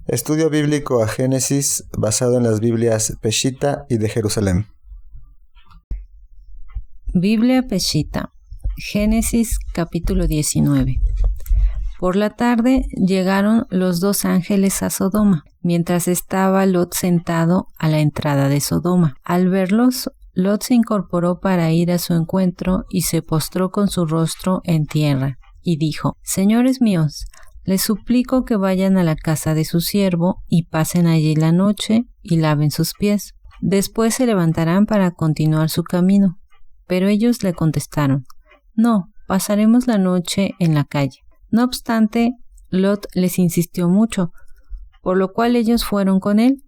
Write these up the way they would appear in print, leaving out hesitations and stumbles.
Estudio bíblico a Génesis basado en las Biblias Peshitta y de Jerusalén. Biblia Peshitta, Génesis capítulo 19. Por la tarde llegaron los dos ángeles a Sodoma, mientras estaba Lot sentado a la entrada de Sodoma. Al verlos, Lot se incorporó para ir a su encuentro y se postró con su rostro en tierra, y dijo: Señores míos, les suplico que vayan a la casa de su siervo y pasen allí la noche y laven sus pies. Después se levantarán para continuar su camino. Pero ellos le contestaron: No, pasaremos la noche en la calle. No obstante, Lot les insistió mucho, por lo cual ellos fueron con él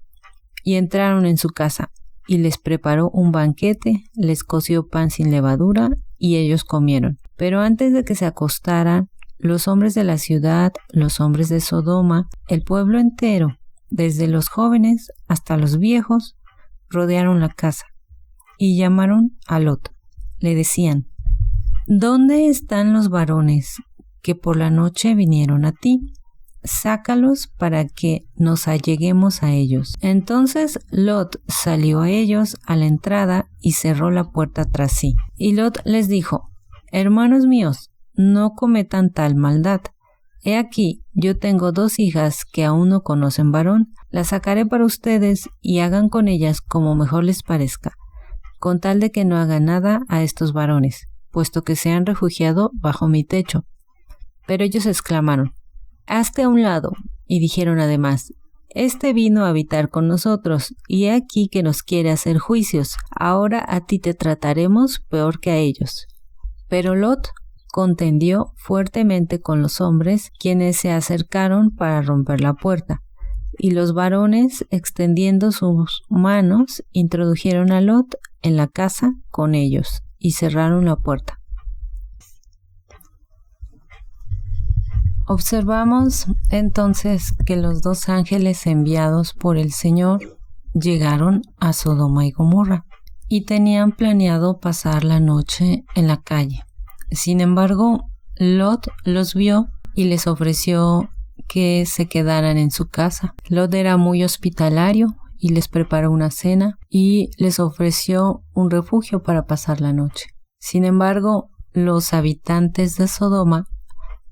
y entraron en su casa, y les preparó un banquete, les coció pan sin levadura, y ellos comieron. Pero antes de que se acostaran, los hombres de la ciudad, los hombres de Sodoma, el pueblo entero, desde los jóvenes hasta los viejos, rodearon la casa y llamaron a Lot. Le decían: ¿Dónde están los varones que por la noche vinieron a ti? Sácalos para que nos alleguemos a ellos. Entonces Lot salió a ellos a la entrada y cerró la puerta tras sí. Y Lot les dijo: Hermanos míos, no cometan tal maldad. He aquí, yo tengo 2 hijas que aún no conocen varón. Las sacaré para ustedes y hagan con ellas como mejor les parezca, con tal de que no hagan nada a estos varones, puesto que se han refugiado bajo mi techo. Pero ellos exclamaron: Hazte a un lado. Y dijeron además: Este vino a habitar con nosotros, y he aquí que nos quiere hacer juicios. Ahora a ti te trataremos peor que a ellos. Pero Lot contendió fuertemente con los hombres, quienes se acercaron para romper la puerta. Y los varones, extendiendo sus manos, introdujeron a Lot en la casa con ellos, y cerraron la puerta. Observamos entonces que los 2 ángeles enviados por el Señor llegaron a Sodoma y Gomorra y tenían planeado pasar la noche en la calle. Sin embargo, Lot los vio y les ofreció que se quedaran en su casa. Lot era muy hospitalario y les preparó una cena y les ofreció un refugio para pasar la noche. Sin embargo, los habitantes de Sodoma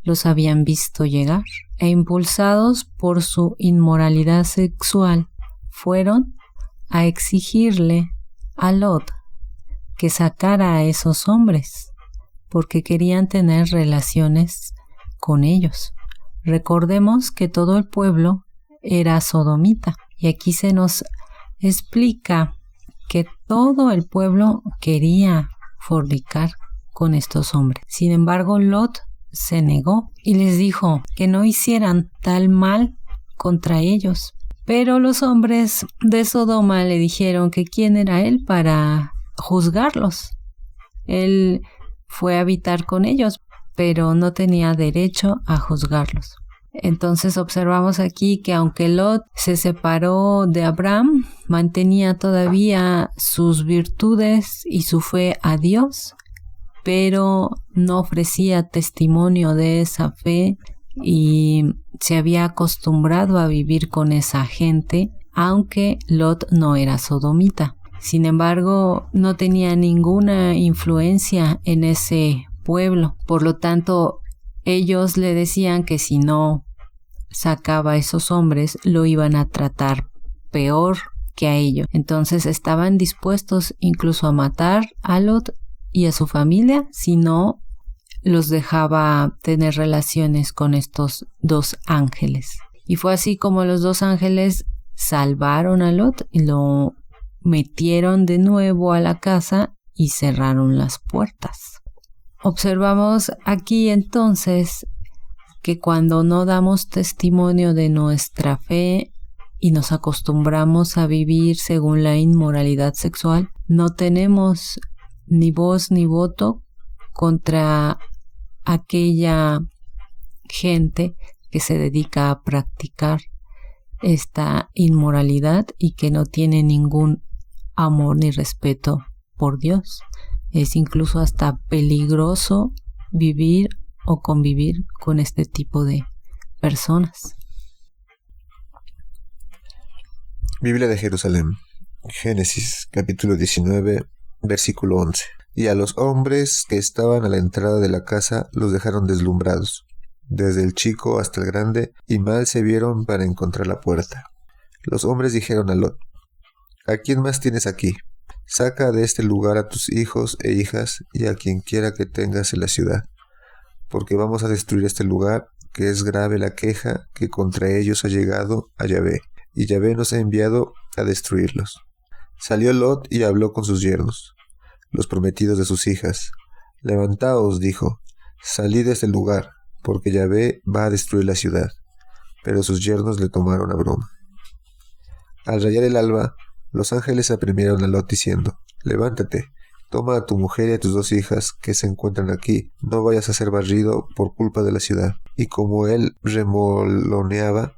los habían visto llegar e, impulsados por su inmoralidad sexual, fueron a exigirle a Lot que sacara a esos hombres porque querían tener relaciones con ellos. Recordemos que todo el pueblo era sodomita y aquí se nos explica que todo el pueblo quería fornicar con estos hombres. Sin embargo, Lot se negó y les dijo que no hicieran tal mal contra ellos. Pero los hombres de Sodoma le dijeron que quién era él para juzgarlos. Él fue a habitar con ellos, pero no tenía derecho a juzgarlos. Entonces observamos aquí que aunque Lot se separó de Abraham, mantenía todavía sus virtudes y su fe a Dios, pero no ofrecía testimonio de esa fe y se había acostumbrado a vivir con esa gente, aunque Lot no era sodomita. Sin embargo, no tenía ninguna influencia en ese pueblo. Por lo tanto, ellos le decían que si no sacaba a esos hombres, lo iban a tratar peor que a ellos. Entonces estaban dispuestos incluso a matar a Lot y a su familia si no los dejaba tener relaciones con estos 2 ángeles. Y fue así como los 2 ángeles salvaron a Lot y lo metieron de nuevo a la casa y cerraron las puertas. Observamos aquí entonces que cuando no damos testimonio de nuestra fe y nos acostumbramos a vivir según la inmoralidad sexual, no tenemos ni voz ni voto contra aquella gente que se dedica a practicar esta inmoralidad y que no tiene ningún amor ni respeto por Dios. Es incluso hasta peligroso vivir o convivir con este tipo de personas. Biblia de Jerusalén. Génesis, capítulo 19, versículo 11. Y a los hombres que estaban a la entrada de la casa los dejaron deslumbrados, desde el chico hasta el grande, y mal se vieron para encontrar la puerta. Los hombres dijeron a Lot: ¿A quién más tienes aquí? Saca de este lugar a tus hijos e hijas y a quien quiera que tengas en la ciudad, porque vamos a destruir este lugar, que es grave la queja que contra ellos ha llegado a Yahvé, y Yahvé nos ha enviado a destruirlos. Salió Lot y habló con sus yernos, los prometidos de sus hijas. Levantaos, dijo, salid de este lugar, porque Yahvé va a destruir la ciudad. Pero sus yernos le tomaron a broma. Al rayar el alba, los ángeles apremiaron a Lot diciendo: Levántate, toma a tu mujer y a tus 2 hijas que se encuentran aquí, no vayas a ser barrido por culpa de la ciudad. Y como él remoloneaba,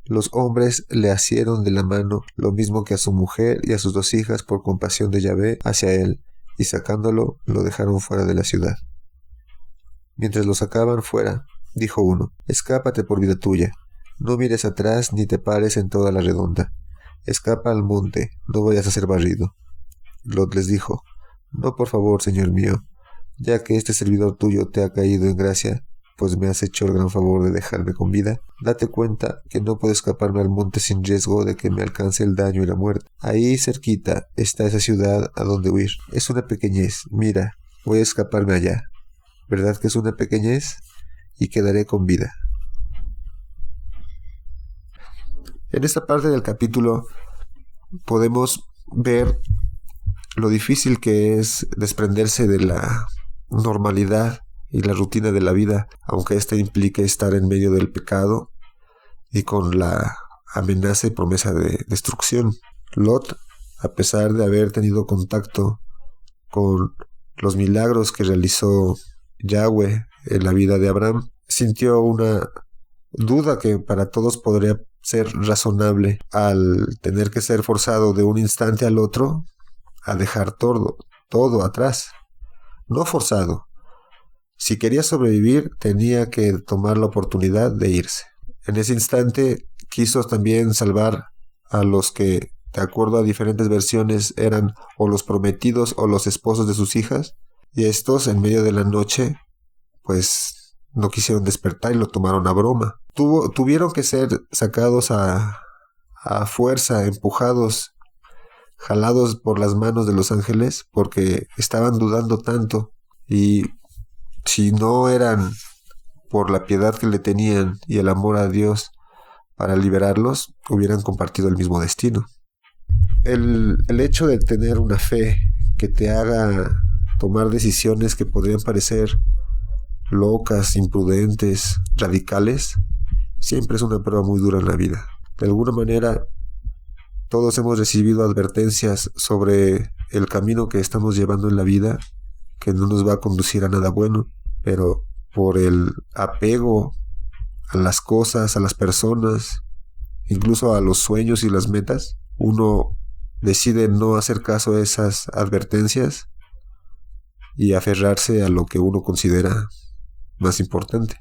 los hombres le asieron de la mano, lo mismo que a su mujer y a sus 2 hijas, por compasión de Yahvé hacia él, y sacándolo, lo dejaron fuera de la ciudad. Mientras lo sacaban fuera, dijo uno: Escápate por vida tuya, no mires atrás ni te pares en toda la redonda. Escapa al monte, no vayas a ser barrido. Lot les dijo: No, por favor, señor mío, ya que este servidor tuyo te ha caído en gracia, pues me has hecho el gran favor de dejarme con vida, date cuenta que no puedo escaparme al monte sin riesgo de que me alcance el daño y la muerte. Ahí cerquita está esa ciudad a donde huir. Es una pequeñez, mira, voy a escaparme allá. ¿Verdad que es una pequeñez? Y quedaré con vida. En esta parte del capítulo podemos ver lo difícil que es desprenderse de la normalidad y la rutina de la vida, aunque ésta implique estar en medio del pecado y con la amenaza y promesa de destrucción. Lot, a pesar de haber tenido contacto con los milagros que realizó Yahweh en la vida de Abraham, sintió una duda que para todos podría ser razonable al tener que ser forzado de un instante al otro a dejar todo atrás. No forzado. Si quería sobrevivir, tenía que tomar la oportunidad de irse. En ese instante quiso también salvar a los que, de acuerdo a diferentes versiones, eran o los prometidos o los esposos de sus hijas, y estos, en medio de la noche, pues no quisieron despertar y lo tomaron a broma. Tuvieron que ser sacados a fuerza, empujados, jalados por las manos de los ángeles, porque estaban dudando tanto, y si no eran por la piedad que le tenían y el amor a Dios para liberarlos, hubieran compartido el mismo destino. El hecho de tener una fe que te haga tomar decisiones que podrían parecer locas, imprudentes, radicales, siempre es una prueba muy dura en la vida. De alguna manera, todos hemos recibido advertencias sobre el camino que estamos llevando en la vida, que no nos va a conducir a nada bueno, pero por el apego a las cosas, a las personas, incluso a los sueños y las metas, uno decide no hacer caso a esas advertencias y aferrarse a lo que uno considera más importante.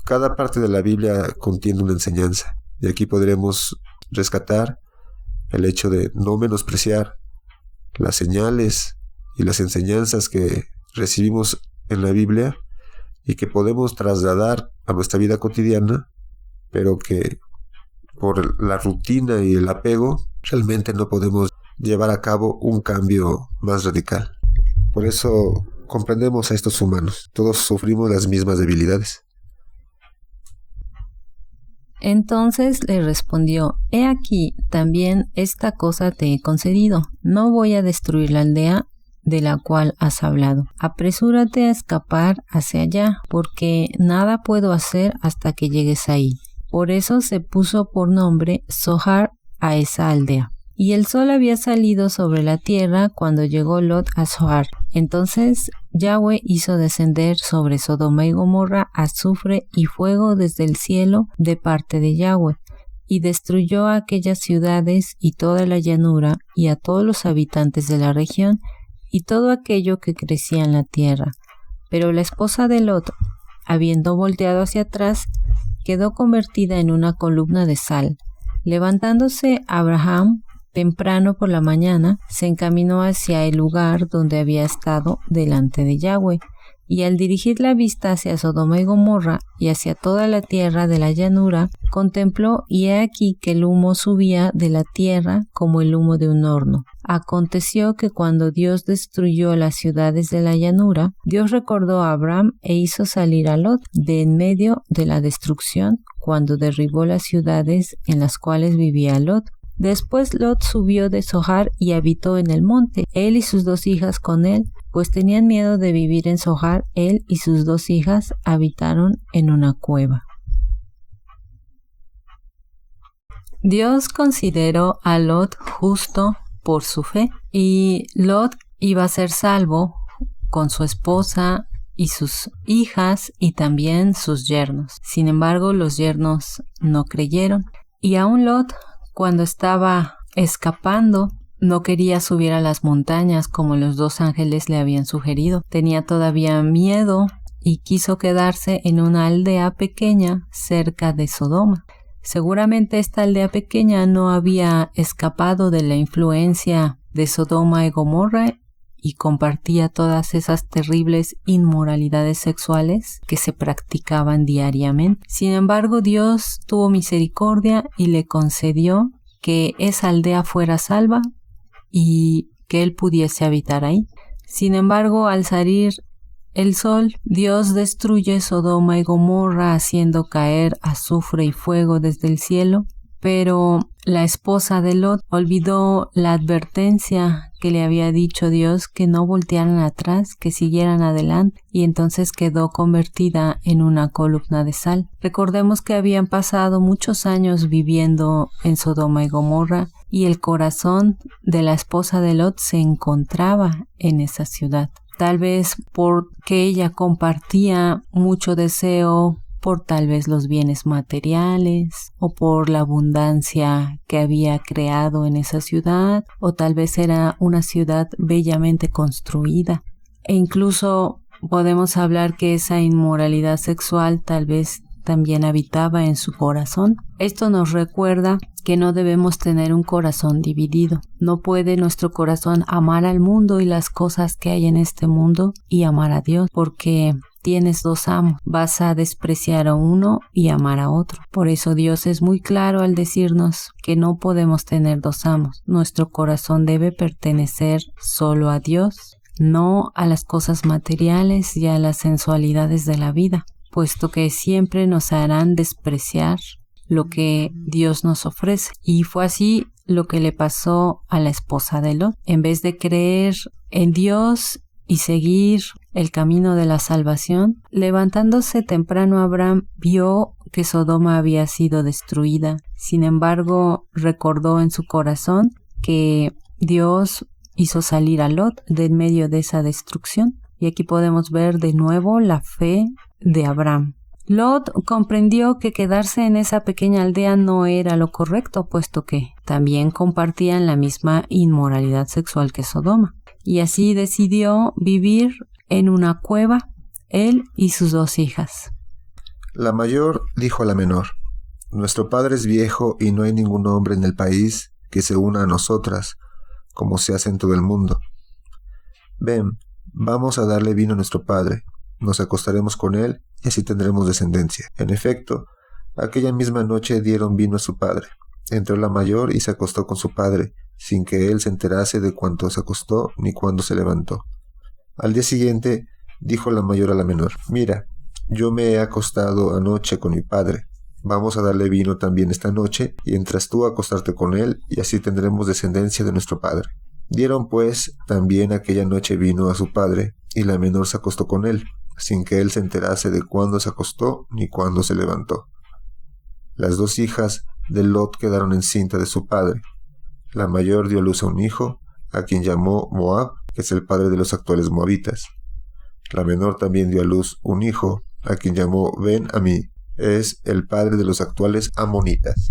Cada parte de la Biblia contiene una enseñanza, y aquí podremos rescatar el hecho de no menospreciar las señales y las enseñanzas que recibimos en la Biblia y que podemos trasladar a nuestra vida cotidiana, pero que por la rutina y el apego realmente no podemos llevar a cabo un cambio más radical. Por eso comprendemos a estos humanos. Todos sufrimos las mismas debilidades. Entonces le respondió: He aquí, también esta cosa te he concedido. No voy a destruir la aldea de la cual has hablado. Apresúrate a escapar hacia allá, porque nada puedo hacer hasta que llegues ahí. Por eso se puso por nombre Zohar a esa aldea. Y el sol había salido sobre la tierra cuando llegó Lot a Zohar. Entonces Yahweh hizo descender sobre Sodoma y Gomorra azufre y fuego desde el cielo de parte de Yahweh, y destruyó a aquellas ciudades y toda la llanura y a todos los habitantes de la región y todo aquello que crecía en la tierra. Pero la esposa de Lot, habiendo volteado hacia atrás, quedó convertida en una columna de sal. Levantándose Abraham temprano por la mañana, se encaminó hacia el lugar donde había estado delante de Yahweh, y al dirigir la vista hacia Sodoma y Gomorra y hacia toda la tierra de la llanura, contempló y he aquí que el humo subía de la tierra como el humo de un horno. Aconteció que cuando Dios destruyó las ciudades de la llanura, Dios recordó a Abraham e hizo salir a Lot de en medio de la destrucción cuando derribó las ciudades en las cuales vivía Lot. Después Lot subió de Zohar y habitó en el monte, él y sus 2 hijas con él, pues tenían miedo de vivir en Zohar. Él y sus 2 hijas habitaron en una cueva. Dios consideró a Lot justo por su fe, y Lot iba a ser salvo con su esposa y sus hijas y también sus yernos. Sin embargo, los yernos no creyeron, y aún Lot, cuando estaba escapando, no quería subir a las montañas como los 2 ángeles le habían sugerido. Tenía todavía miedo y quiso quedarse en una aldea pequeña cerca de Sodoma. Seguramente esta aldea pequeña no había escapado de la influencia de Sodoma y Gomorra y compartía todas esas terribles inmoralidades sexuales que se practicaban diariamente. Sin embargo, Dios tuvo misericordia y le concedió que esa aldea fuera salva y que él pudiese habitar ahí. Sin embargo, al salir el sol, Dios destruye Sodoma y Gomorra haciendo caer azufre y fuego desde el cielo, pero la esposa de Lot olvidó la advertencia que le había dicho Dios, que no voltearan atrás, que siguieran adelante, y entonces quedó convertida en una columna de sal. Recordemos que habían pasado muchos años viviendo en Sodoma y Gomorra, y el corazón de la esposa de Lot se encontraba en esa ciudad. Tal vez porque ella compartía mucho deseo por tal vez los bienes materiales o por la abundancia que había creado en esa ciudad, o tal vez era una ciudad bellamente construida. E incluso podemos hablar que esa inmoralidad sexual tal vez también habitaba en su corazón. Esto nos recuerda que no debemos tener un corazón dividido. No puede nuestro corazón amar al mundo y las cosas que hay en este mundo y amar a Dios, porque tienes 2 amos. Vas a despreciar a uno y amar a otro. Por eso Dios es muy claro al decirnos que no podemos tener 2 amos. Nuestro corazón debe pertenecer solo a Dios, no a las cosas materiales y a las sensualidades de la vida, puesto que siempre nos harán despreciar lo que Dios nos ofrece. Y fue así lo que le pasó a la esposa de Lot. En vez de creer en Dios y seguir el camino de la salvación, levantándose temprano Abraham vio que Sodoma había sido destruida. Sin embargo, recordó en su corazón que Dios hizo salir a Lot de en medio de esa destrucción. Y aquí podemos ver de nuevo la fe de Abraham. Lot comprendió que quedarse en esa pequeña aldea no era lo correcto, puesto que también compartían la misma inmoralidad sexual que Sodoma. Y así decidió vivir en una cueva, él y sus 2 hijas. La mayor dijo a la menor: Nuestro padre es viejo y no hay ningún hombre en el país que se una a nosotras, como se hace en todo el mundo. Ven, vamos a darle vino a nuestro padre, nos acostaremos con él y así tendremos descendencia. En efecto, aquella misma noche dieron vino a su padre. Entró la mayor y se acostó con su padre, sin que él se enterase de cuánto se acostó ni cuándo se levantó. Al día siguiente dijo la mayor a la menor: Mira, yo me he acostado anoche con mi padre. Vamos a darle vino también esta noche, y entras tú a acostarte con él, y así tendremos descendencia de nuestro padre. Dieron pues también aquella noche vino a su padre, y la menor se acostó con él, sin que él se enterase de cuándo se acostó ni cuándo se levantó. Las 2 hijas de Lot quedaron encinta de su padre. La mayor dio a luz a un hijo, a quien llamó Moab, que es el padre de los actuales moabitas. La menor también dio a luz un hijo, a quien llamó Ben-Amí, es el padre de los actuales amonitas.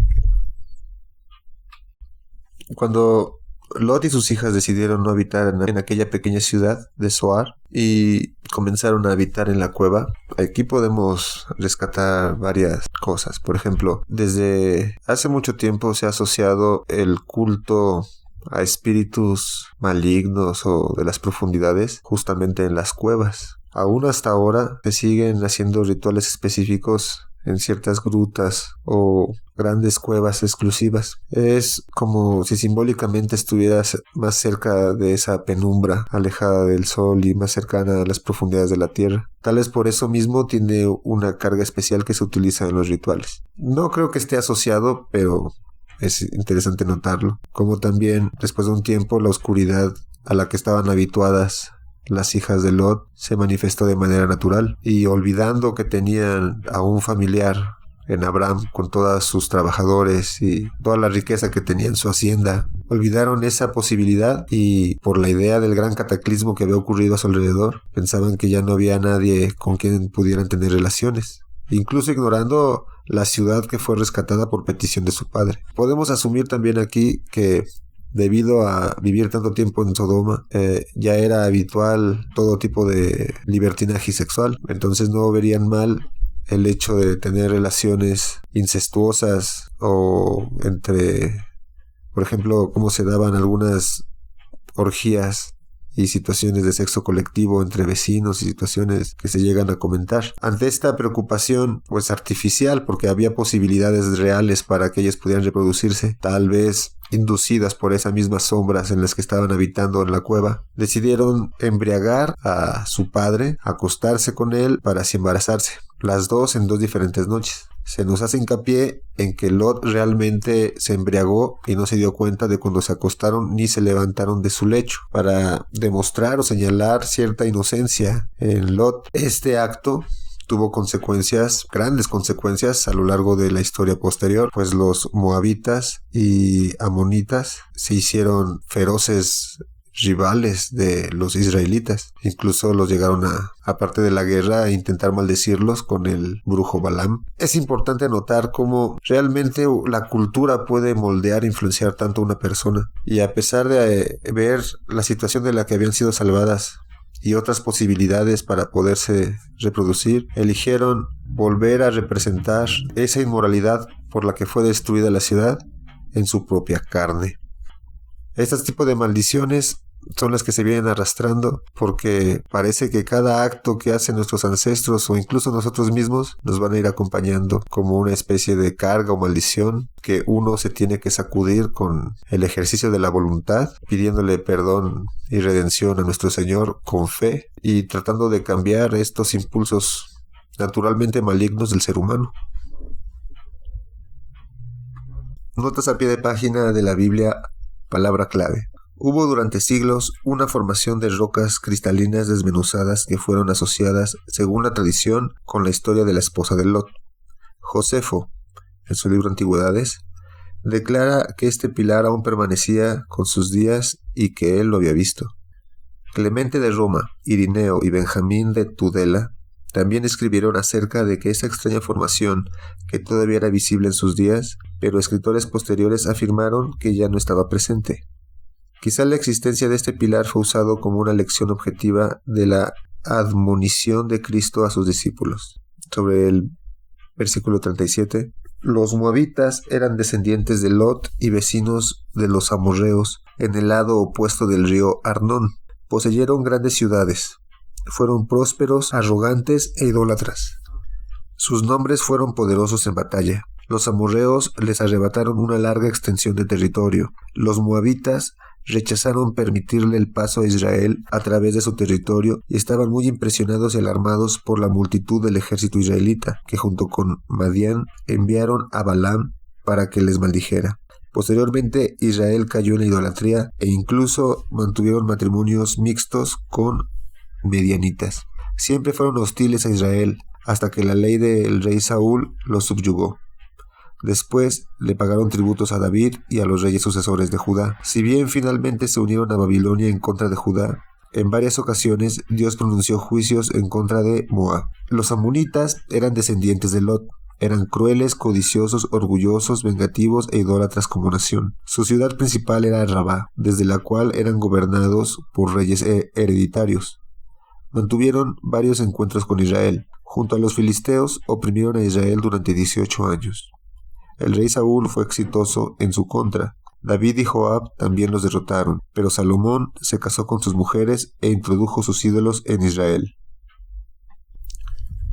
Cuando Lot y sus hijas decidieron no habitar en aquella pequeña ciudad de Zoar y comenzaron a habitar en la cueva. Aquí podemos rescatar varias cosas. Por ejemplo, desde hace mucho tiempo se ha asociado el culto a espíritus malignos o de las profundidades justamente en las cuevas. Aún hasta ahora se siguen haciendo rituales específicos en ciertas grutas o grandes cuevas exclusivas. Es como si simbólicamente estuvieras más cerca de esa penumbra, alejada del sol y más cercana a las profundidades de la tierra. Tal vez por eso mismo tiene una carga especial que se utiliza en los rituales. No creo que esté asociado, pero es interesante notarlo. Como también, después de un tiempo, la oscuridad a la que estaban habituadas las hijas de Lot se manifestó de manera natural, y olvidando que tenían a un familiar en Abraham con todos sus trabajadores y toda la riqueza que tenía en su hacienda, olvidaron esa posibilidad y por la idea del gran cataclismo que había ocurrido a su alrededor, pensaban que ya no había nadie con quien pudieran tener relaciones, incluso ignorando la ciudad que fue rescatada por petición de su padre. Podemos asumir también aquí que debido a vivir tanto tiempo en Sodoma, ya era habitual todo tipo de libertinaje sexual. Entonces no verían mal el hecho de tener relaciones incestuosas o entre, por ejemplo, cómo se daban algunas orgías y situaciones de sexo colectivo entre vecinos y situaciones que se llegan a comentar. Ante esta preocupación, pues artificial, porque había posibilidades reales para que ellas pudieran reproducirse, tal vez inducidas por esas mismas sombras en las que estaban habitando en la cueva, decidieron embriagar a su padre, acostarse con él para así embarazarse, las dos en 2 diferentes noches. Se nos hace hincapié en que Lot realmente se embriagó y no se dio cuenta de cuando se acostaron ni se levantaron de su lecho, para demostrar o señalar cierta inocencia en Lot. Este acto tuvo consecuencias, grandes consecuencias a lo largo de la historia posterior, pues los moabitas y amonitas se hicieron feroces rivales de los israelitas. Incluso los llegaron aparte de la guerra, a intentar maldecirlos con el brujo Balaam. Es importante notar cómo realmente la cultura puede moldear e influenciar tanto a una persona. Y a pesar de ver la situación de la que habían sido salvadas y otras posibilidades para poderse reproducir, eligieron volver a representar esa inmoralidad por la que fue destruida la ciudad en su propia carne. Este tipo de maldiciones son las que se vienen arrastrando, porque parece que cada acto que hacen nuestros ancestros o incluso nosotros mismos nos van a ir acompañando como una especie de carga o maldición que uno se tiene que sacudir con el ejercicio de la voluntad, pidiéndole perdón y redención a nuestro Señor con fe y tratando de cambiar estos impulsos naturalmente malignos del ser humano. Notas a pie de página de la Biblia, palabra clave. Hubo durante siglos una formación de rocas cristalinas desmenuzadas que fueron asociadas, según la tradición, con la historia de la esposa de Lot. Josefo, en su libro Antigüedades, declara que este pilar aún permanecía con sus días y que él lo había visto. Clemente de Roma, Irineo y Benjamín de Tudela también escribieron acerca de que esa extraña formación, que todavía era visible en sus días, pero escritores posteriores afirmaron que ya no estaba presente. Quizá la existencia de este pilar fue usado como una lección objetiva de la admonición de Cristo a sus discípulos. Sobre el versículo 37, los moabitas eran descendientes de Lot y vecinos de los amorreos en el lado opuesto del río Arnón. Poseyeron grandes ciudades. Fueron prósperos, arrogantes e idólatras. Sus nombres fueron poderosos en batalla. Los amorreos les arrebataron una larga extensión de territorio. Los moabitas rechazaron permitirle el paso a Israel a través de su territorio y estaban muy impresionados y alarmados por la multitud del ejército israelita, que junto con Madián enviaron a Balaam para que les maldijera. Posteriormente, Israel cayó en la idolatría e incluso mantuvieron matrimonios mixtos con medianitas. Siempre fueron hostiles a Israel hasta que la ley del rey Saúl los subyugó. Después le pagaron tributos a David y a los reyes sucesores de Judá. Si bien finalmente se unieron a Babilonia en contra de Judá, en varias ocasiones Dios pronunció juicios en contra de Moab. Los amonitas eran descendientes de Lot. Eran crueles, codiciosos, orgullosos, vengativos e idólatras como nación. Su ciudad principal era Rabá, desde la cual eran gobernados por reyes hereditarios. Mantuvieron varios encuentros con Israel. Junto a los filisteos, oprimieron a Israel durante 18 años. El rey Saúl fue exitoso en su contra. David y Joab también los derrotaron, pero Salomón se casó con sus mujeres e introdujo sus ídolos en Israel.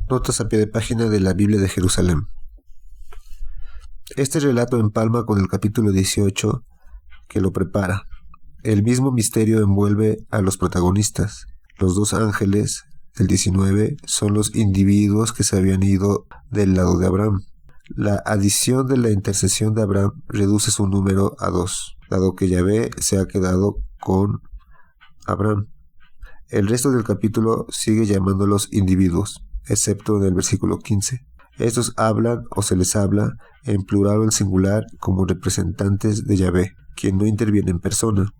Notas a pie de página de la Biblia de Jerusalén. Este relato empalma con el capítulo 18 que lo prepara. El mismo misterio envuelve a los protagonistas. Los dos ángeles del 19 son los individuos que se habían ido del lado de Abraham. La adición de la intercesión de Abraham reduce su número a 2, dado que Yahvé se ha quedado con Abraham. El resto del capítulo sigue llamándolos individuos, excepto en el versículo 15. Estos hablan o se les habla en plural o en singular como representantes de Yahvé, quien no interviene en persona.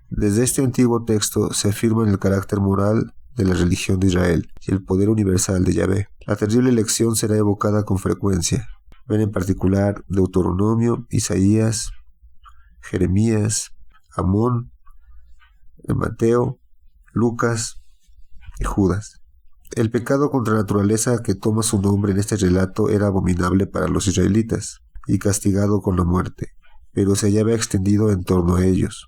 Desde este antiguo texto se afirma el carácter moral de la religión de Israel y el poder universal de Yahvé. La terrible lección será evocada con frecuencia. Ven en particular Deuteronomio, Isaías, Jeremías, Amón, Mateo, Lucas y Judas. El pecado contra la naturaleza que toma su nombre en este relato era abominable para los israelitas y castigado con la muerte, pero se hallaba extendido en torno a ellos.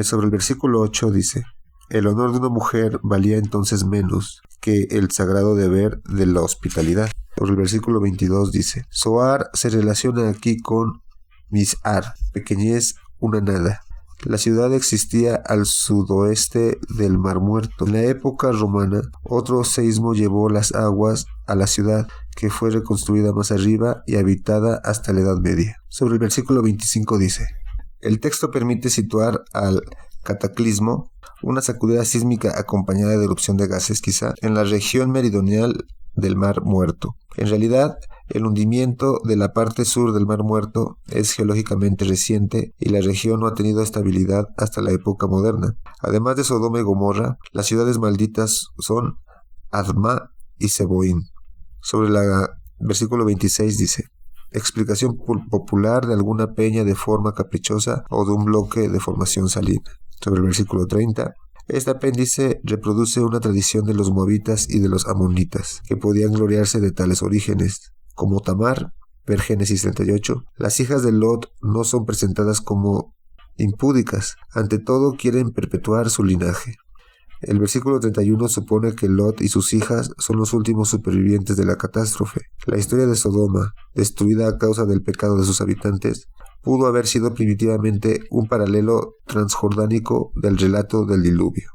Sobre el versículo 8 dice: el honor de una mujer valía entonces menos que el sagrado deber de la hospitalidad. Sobre el versículo 22 dice: Zoar se relaciona aquí con Misar, pequeñez, una nada. La ciudad existía al sudoeste del Mar Muerto. En la época romana, otro seísmo llevó las aguas a la ciudad, que fue reconstruida más arriba y habitada hasta la Edad Media. Sobre el versículo 25 dice: el texto permite situar al cataclismo, una sacudida sísmica acompañada de erupción de gases quizá, en la región meridional del Mar Muerto. En realidad, el hundimiento de la parte sur del Mar Muerto es geológicamente reciente y la región no ha tenido estabilidad hasta la época moderna. Además de Sodoma y Gomorra, las ciudades malditas son Adma y Seboín. Sobre el versículo 26 dice: explicación popular de alguna peña de forma caprichosa o de un bloque de formación salina. Sobre el versículo 30, este apéndice reproduce una tradición de los moabitas y de los amonitas, que podían gloriarse de tales orígenes. Como Tamar, ver Génesis 38, las hijas de Lot no son presentadas como impúdicas, ante todo quieren perpetuar su linaje. El versículo 31 supone que Lot y sus hijas son los últimos supervivientes de la catástrofe. La historia de Sodoma, destruida a causa del pecado de sus habitantes, pudo haber sido primitivamente un paralelo transjordánico del relato del diluvio.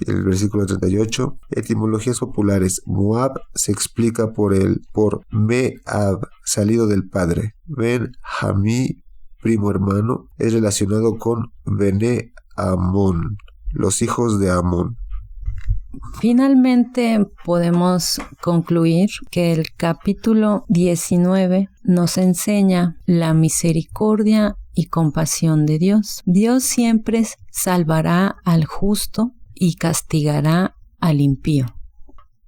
Y el versículo 38, etimologías populares. Moab se explica por Me-ab, salido del padre. Ben-Hamí, primo hermano, es relacionado con Bene-Amón, los hijos de Amón. Finalmente podemos concluir que el capítulo 19 nos enseña la misericordia y compasión de Dios. Dios siempre salvará al justo y castigará al impío.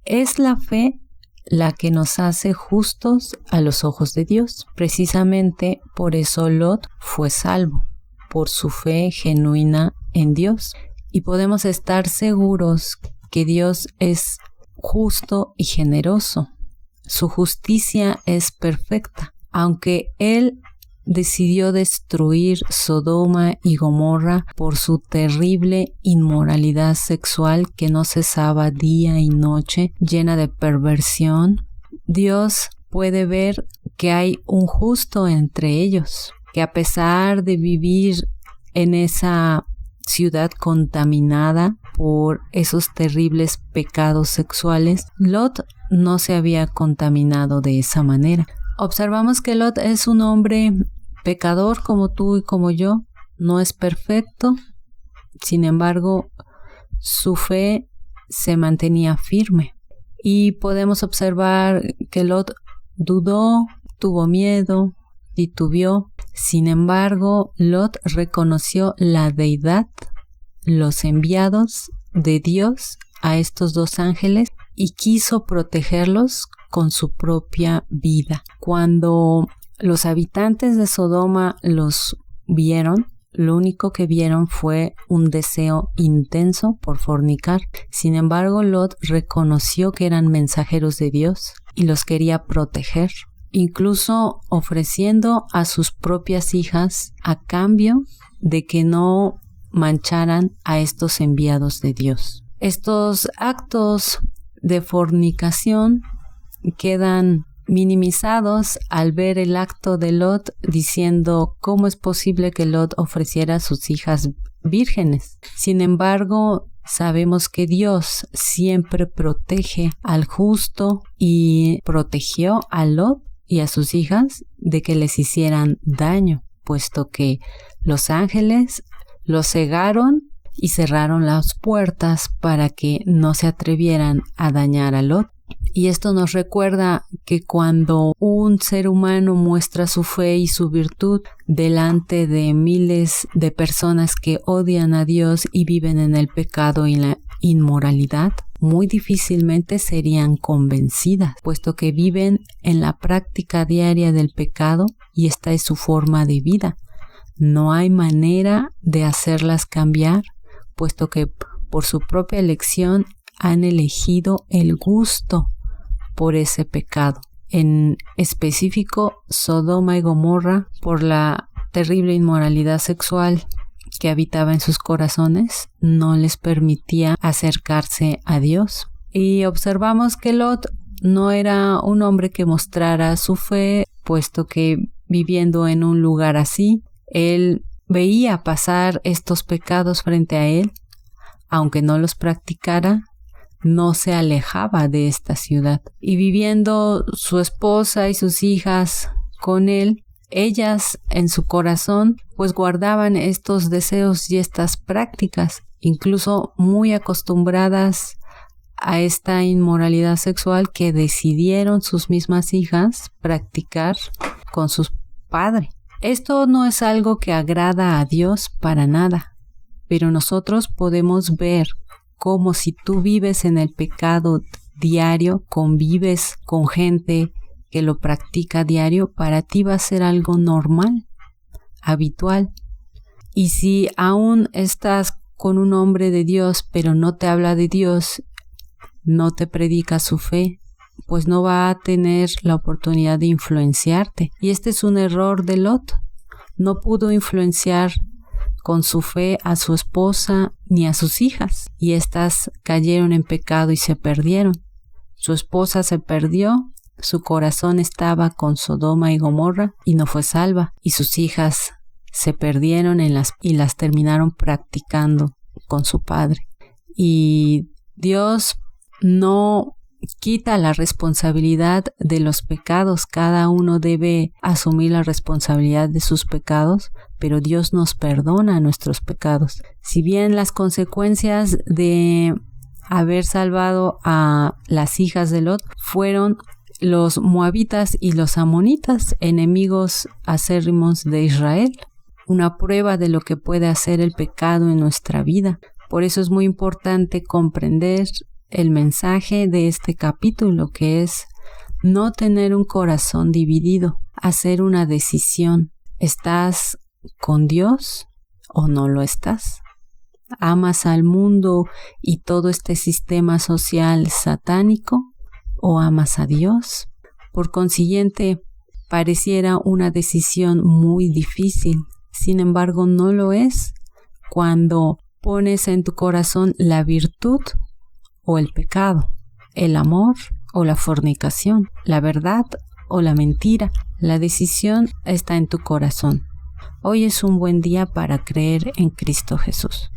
Es la fe la que nos hace justos a los ojos de Dios. Precisamente por eso Lot fue salvo, por su fe genuina en Dios. Y podemos estar seguros que Dios es justo y generoso. Su justicia es perfecta. Aunque Él decidió destruir Sodoma y Gomorra por su terrible inmoralidad sexual que no cesaba día y noche, llena de perversión, Dios puede ver que hay un justo entre ellos, que a pesar de vivir en esa ciudad contaminada por esos terribles pecados sexuales, Lot no se había contaminado de esa manera. Observamos que Lot es un hombre pecador como tú y como yo, no es perfecto, sin embargo, su fe se mantenía firme. Y podemos observar que Lot dudó, tuvo miedo, titubeó. Sin embargo, Lot reconoció la deidad, los enviados de Dios a estos dos ángeles y quiso protegerlos con su propia vida. Cuando los habitantes de Sodoma los vieron, lo único que vieron fue un deseo intenso por fornicar. Sin embargo, Lot reconoció que eran mensajeros de Dios y los quería proteger, incluso ofreciendo a sus propias hijas a cambio de que no mancharan a estos enviados de Dios. Estos actos de fornicación quedan minimizados al ver el acto de Lot diciendo cómo es posible que Lot ofreciera a sus hijas vírgenes. Sin embargo, sabemos que Dios siempre protege al justo y protegió a Lot y a sus hijas de que les hicieran daño, puesto que los ángeles los cegaron y cerraron las puertas para que no se atrevieran a dañar a Lot. Y esto nos recuerda que cuando un ser humano muestra su fe y su virtud delante de miles de personas que odian a Dios y viven en el pecado y la inmoralidad, muy difícilmente serían convencidas, puesto que viven en la práctica diaria del pecado y esta es su forma de vida. No hay manera de hacerlas cambiar, puesto que por su propia elección han elegido el gusto por ese pecado. En específico, Sodoma y Gomorra, por la terrible inmoralidad sexual que habitaba en sus corazones, no les permitía acercarse a Dios. Y observamos que Lot no era un hombre que mostrara su fe, puesto que viviendo en un lugar así, él veía pasar estos pecados frente a él, aunque no los practicara, no se alejaba de esta ciudad. Y viviendo su esposa y sus hijas con él, ellas en su corazón pues guardaban estos deseos y estas prácticas, incluso muy acostumbradas a esta inmoralidad sexual que decidieron sus mismas hijas practicar con sus padres. Esto no es algo que agrada a Dios para nada, pero nosotros podemos ver cómo si tú vives en el pecado diario, convives con gente que lo practica diario, para ti va a ser algo normal, habitual. Y si aún estás con un hombre de Dios, pero no te habla de Dios, no te predica su fe, pues no va a tener la oportunidad de influenciarte. Y este es un error de Lot. No pudo influenciar con su fe a su esposa ni a sus hijas, y éstas cayeron en pecado y se perdieron. Su esposa se perdió, su corazón estaba con Sodoma y Gomorra y no fue salva, y sus hijas se perdieron y las terminaron practicando con su padre. Y Dios no quita la responsabilidad de los pecados, cada uno debe asumir la responsabilidad de sus pecados, pero Dios nos perdona nuestros pecados. Si bien las consecuencias de haber salvado a las hijas de Lot fueron los moabitas y los amonitas, enemigos acérrimos de Israel, una prueba de lo que puede hacer el pecado en nuestra vida. Por eso es muy importante comprender el mensaje de este capítulo, que es no tener un corazón dividido, hacer una decisión. ¿Estás con Dios o no lo estás? ¿Amas al mundo y todo este sistema social satánico o amas a Dios? Por consiguiente, pareciera una decisión muy difícil. Sin embargo, no lo es cuando pones en tu corazón la virtud o el pecado, el amor o la fornicación, la verdad o la mentira. La decisión está en tu corazón. Hoy es un buen día para creer en Cristo Jesús.